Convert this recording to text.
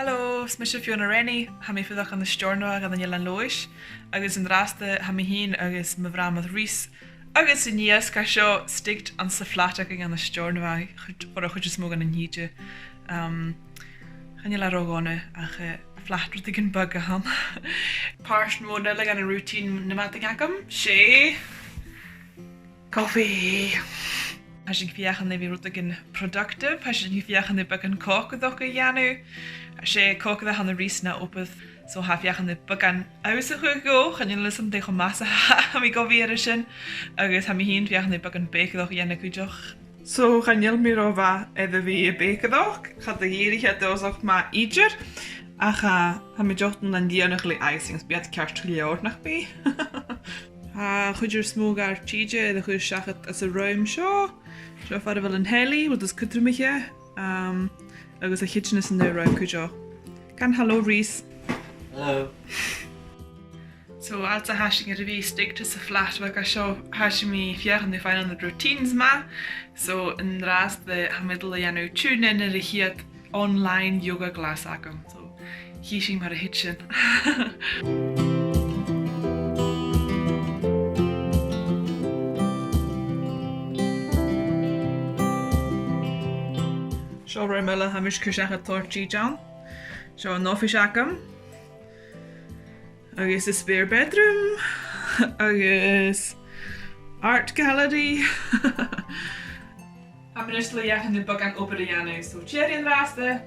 Hallo, smisje Fiona Rennie, ha mi fydach an na stjórna gan an an lois, agus an raste ha mi hín agus ma bhram ad rís, agus in níos ca seo stikt an sa flata gan na stjórna for a chud smóg an níide. Gan le rogóne ach flatra gin bug a ham. Párs móda le gan a routine na mat agam, sé coffee. Has ik fiachan ne vi rutagin productive, has ik fiachan ne bug an cocadoch a janu. Sé cocada han na rís na opad so ha fiachan na bagan aus a go chan yin lysam deich o massa ha mi go víra sin agus ha mi hín fiachan na bagan becadoch yana cuideoch. So chan yin mi rova edda vi a becadoch, chad a híri a dosach ma idir ach ha mi jochten an dianach le icings biad ceart leor nach bi. Ha chuidir smóg ar tíide a chuir seachat as a roim seo, seo fad a bhfuil an heli, wat is cutrumiche. Agus a hitchnis in the roim cuideoch. Gan hallo Rhys. Hello. So als a hashing a vi stick to sa flat wag a seo hashing mi fiachan de fein an the routines ma. So in ras de ha middle janu tune in a hiad online yoga class agam. So hishing mar a hitchin. Seo roimile ha mis cúiseach a tortí John. Seo an office agam. Agus a spare bedroom. Agus art gallery. Ha mis le jachan de bag an opera janu. So cherry an raste.